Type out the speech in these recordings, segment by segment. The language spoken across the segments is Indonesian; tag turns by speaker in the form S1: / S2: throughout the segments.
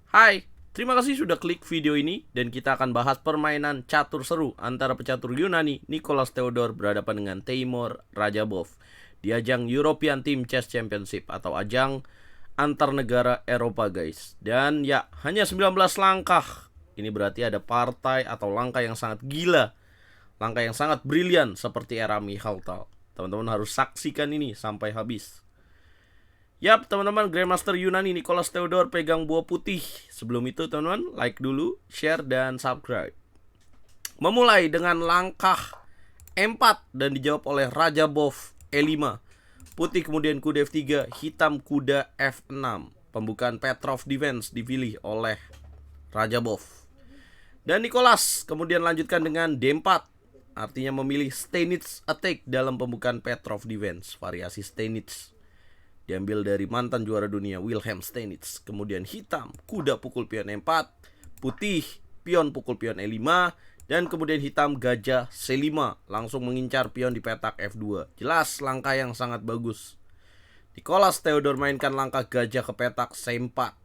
S1: Hai, terima kasih sudah klik video ini dan kita akan bahas permainan catur seru antara pecatur Yunani Nicholas Theodor berhadapan dengan Teimur Rajabov di ajang European Team Chess Championship atau ajang antar negara Eropa guys. Dan ya, hanya 19 langkah. Ini berarti ada partai atau langkah yang sangat gila, langkah yang sangat brilian seperti era Mihaltal. Teman-teman harus saksikan ini sampai habis. Yap, teman-teman, Grandmaster Yunani Nicholas Theodor pegang buah putih. Sebelum itu, teman-teman, like dulu, share, dan subscribe. Memulai dengan langkah E4 dan dijawab oleh Rajabov E5. Putih kemudian kuda F3, hitam kuda F6. Pembukaan Petrov defense dipilih oleh Rajabov. Dan Nicholas kemudian lanjutkan dengan D4. Artinya memilih Steinitz attack dalam pembukaan Petrov defense, variasi Steinitz. Diambil dari mantan juara dunia Wilhelm Steinitz. Kemudian hitam, kuda pukul pion E4. Putih, pion pukul pion E5. Dan kemudian hitam, gajah C5. Langsung mengincar pion di petak F2. Jelas langkah yang sangat bagus. Nicholas Theodor mainkan langkah gajah ke petak C4.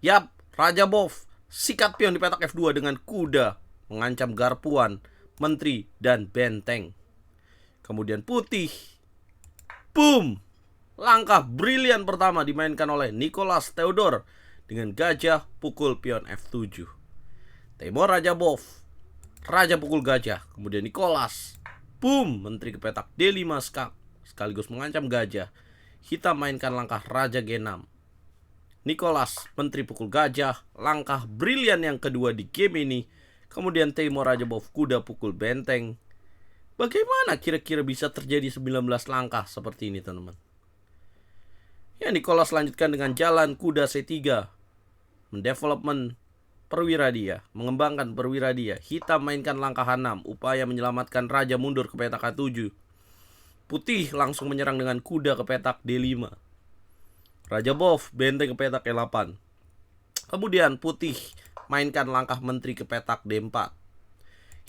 S1: Yap, Rajabov sikat pion di petak F2 dengan kuda. Mengancam garpuan, menteri, dan benteng. Kemudian putih. Boom! Langkah brilian pertama dimainkan oleh Nicholas Theodor dengan gajah pukul pion F7. Teimur Rajabov, raja pukul gajah. Kemudian Nicholas, boom, menteri ke petak D5 skak, sekaligus mengancam gajah. Hitam mainkan langkah raja G6. Nicholas, menteri pukul gajah, langkah brilian yang kedua di game ini. Kemudian Teimur Rajabov, kuda pukul benteng. Bagaimana kira-kira bisa terjadi 19 langkah seperti ini, teman-teman? Ya, Nicholas lanjutkan dengan jalan kuda C3. Mendevelopment perwira dia, mengembangkan perwira dia. Hitam mainkan langkah H6, upaya menyelamatkan raja mundur ke petak H7. Putih langsung menyerang dengan kuda ke petak D5. Rajabov benteng ke petak E8. Kemudian putih mainkan langkah menteri ke petak D4.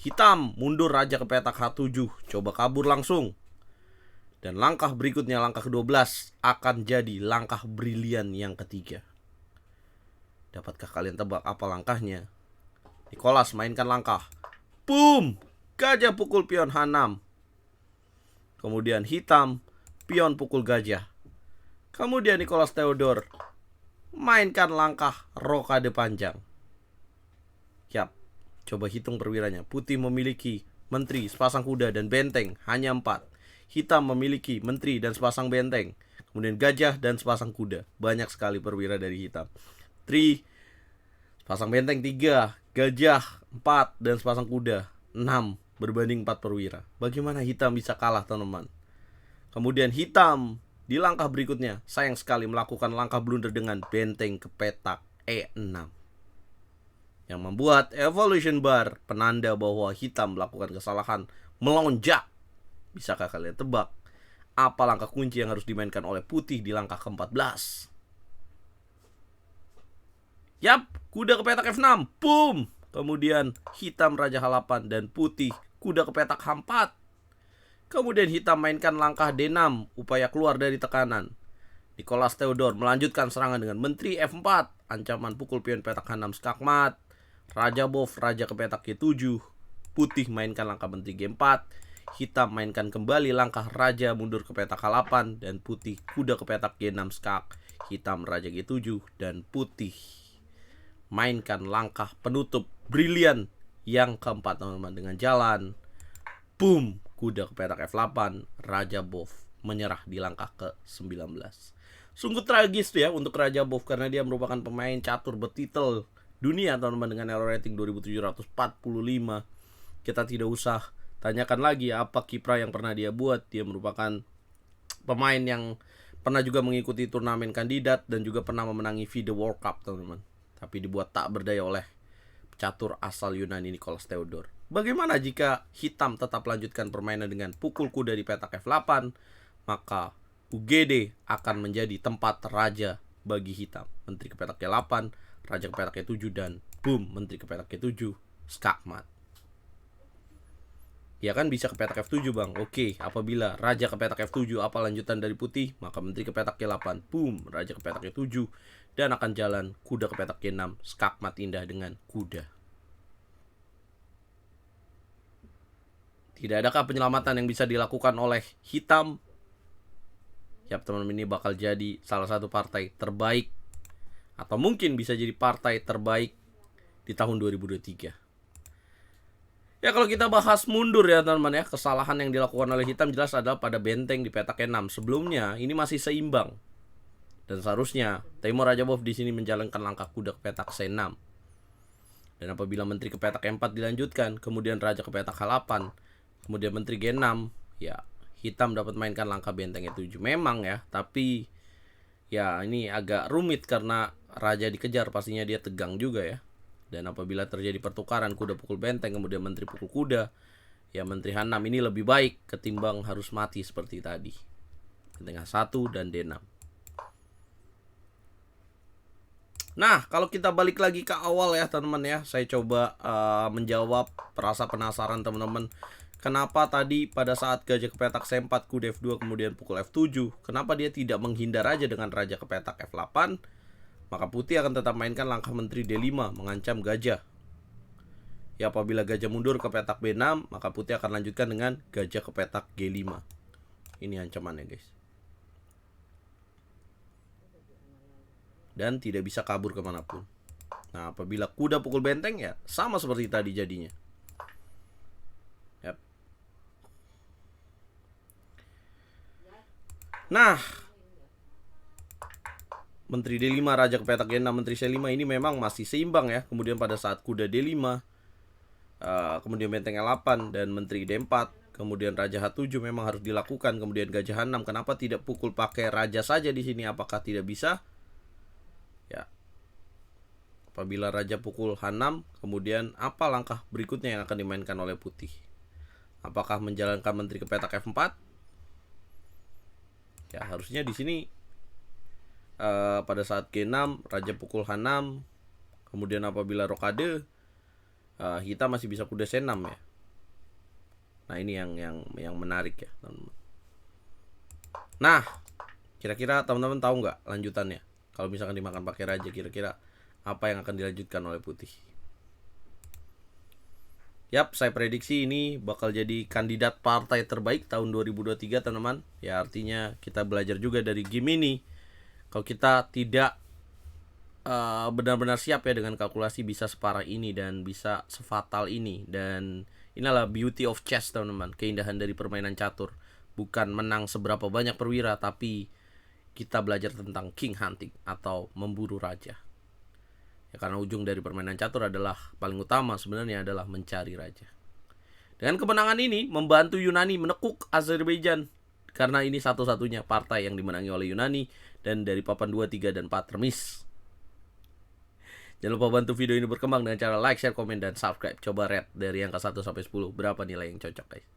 S1: Hitam mundur raja ke petak H7, coba kabur langsung. Dan langkah berikutnya, langkah ke-12, akan jadi langkah brilian yang ketiga. Dapatkah kalian tebak apa langkahnya? Nicholas mainkan langkah. Boom! Gajah pukul pion H6. Kemudian hitam, pion pukul gajah. Kemudian Nicholas Theodor mainkan langkah rokade panjang. Yap, coba hitung perwiranya. Putih memiliki menteri, sepasang kuda, dan benteng, hanya 4. Hitam memiliki menteri dan sepasang benteng. Kemudian gajah dan sepasang kuda. Banyak sekali perwira dari hitam. 3, sepasang benteng 3, gajah 4, dan sepasang kuda 6 berbanding 4 perwira. Bagaimana hitam bisa kalah, teman-teman? Kemudian hitam di langkah berikutnya sayang sekali melakukan langkah blunder dengan benteng ke petak E6. Yang membuat evolution bar penanda bahwa hitam melakukan kesalahan melonjak. Bisakah kalian tebak apa langkah kunci yang harus dimainkan oleh putih di langkah ke-14? Yap, kuda ke petak F6. Boom! Kemudian hitam raja H8 dan putih kuda ke petak H4. Kemudian hitam mainkan langkah D6, upaya keluar dari tekanan. Nicholas Theodor melanjutkan serangan dengan menteri F4, ancaman pukul pion petak H6 skakmat. Rajabov raja ke petak G7. Putih mainkan langkah menteri G4. Hitam mainkan kembali langkah raja mundur ke petak H8 dan putih kuda ke petak G6 skak. Hitam raja G7 dan putih mainkan langkah penutup brilian yang keempat, teman-teman, dengan jalan boom, kuda ke petak F8. Rajabov menyerah di langkah ke-19. Sungguh tragis ya untuk Rajabov karena dia merupakan pemain catur bertitel dunia, teman-teman, dengan error rating 2745. Kita tidak usah tanyakan lagi apa kiprah yang pernah dia buat. Dia merupakan pemain yang pernah juga mengikuti turnamen kandidat dan juga pernah memenangi FIDE World Cup, teman-teman. Tapi dibuat tak berdaya oleh catur asal Yunani Nicholas Theodor. Bagaimana jika hitam tetap lanjutkan permainan dengan pukul kuda di petak F8? Maka UGD akan menjadi tempat raja bagi hitam. Menteri ke petak G8, raja ke petak G7, dan boom, menteri ke petak G7, skakmat. Ya kan bisa ke petak F7 bang. Oke, apabila raja ke petak F7, apa lanjutan dari putih? Maka menteri ke petak G8. Boom, raja ke petak G7. Dan akan jalan kuda ke petak G6. Skakmat indah dengan kuda. Tidak adakah penyelamatan yang bisa dilakukan oleh hitam? Yap, teman-teman, ini bakal jadi salah satu partai terbaik, atau mungkin bisa jadi partai terbaik di tahun 2023. Ya kalau kita bahas mundur ya teman-teman ya, kesalahan yang dilakukan oleh hitam jelas adalah pada benteng di petak E6. Sebelumnya ini masih seimbang. Dan seharusnya Teimur Rajabov di sini menjalankan langkah kuda ke petak C6. Dan apabila menteri ke petak E4 dilanjutkan, kemudian raja ke petak H8, kemudian menteri G6, ya hitam dapat mainkan langkah benteng E7. Memang ya, tapi ya ini agak rumit karena raja dikejar, pastinya dia tegang juga ya. Dan apabila terjadi pertukaran kuda pukul benteng kemudian menteri pukul kuda, ya menteri H6 ini lebih baik ketimbang harus mati seperti tadi. Benteng H1 dan D6. Nah, kalau kita balik lagi ke awal ya teman-teman ya, saya coba menjawab rasa penasaran teman-teman. Kenapa tadi pada saat gajah ke petak C4 kuda F2 kemudian pukul F7, kenapa dia tidak menghindar aja dengan raja ke petak F8? Maka putih akan tetap mainkan langkah menteri D5 mengancam gajah. Ya apabila gajah mundur ke petak B6, maka putih akan lanjutkan dengan gajah ke petak G5. Ini ancamannya guys. Dan tidak bisa kabur kemanapun. Nah apabila kuda pukul benteng ya sama seperti tadi jadinya. Yap. Nah menteri D5 raja ke petak G6 menteri C5 ini memang masih seimbang ya. Kemudian pada saat kuda D5 kemudian benteng L8 dan menteri D4, kemudian raja H7 memang harus dilakukan, kemudian gajah H6. Kenapa tidak pukul pakai raja saja di sini? Apakah tidak bisa? Ya. Apabila raja pukul H6, kemudian apa langkah berikutnya yang akan dimainkan oleh putih? Apakah menjalankan menteri ke petak F4? Ya, harusnya di sini pada saat G6 raja pukul H6, kemudian apabila rokade hitam masih bisa kuda C6 ya. Nah ini yang menarik ya teman-teman. Nah kira-kira teman-teman tahu nggak lanjutannya? Kalau misalkan dimakan pakai raja, kira-kira apa yang akan dilanjutkan oleh putih? Yap, saya prediksi ini bakal jadi kandidat partai terbaik tahun 2023 teman-teman. Ya artinya kita belajar juga dari game ini. Kalau kita tidak benar-benar siap ya dengan kalkulasi, bisa separah ini dan bisa sefatal ini. Dan inilah beauty of chess teman-teman, keindahan dari permainan catur. Bukan menang seberapa banyak perwira, tapi kita belajar tentang king hunting atau memburu raja ya, karena ujung dari permainan catur adalah paling utama sebenarnya adalah mencari raja. Dengan kemenangan ini membantu Yunani menekuk Azerbaijan, karena ini satu-satunya partai yang dimenangi oleh Yunani, dan dari papan 2, 3, dan 4 remis. Jangan lupa bantu video ini berkembang dengan cara like, share, komen, dan subscribe. Coba rate dari angka 1 sampai 10. Berapa nilai yang cocok guys?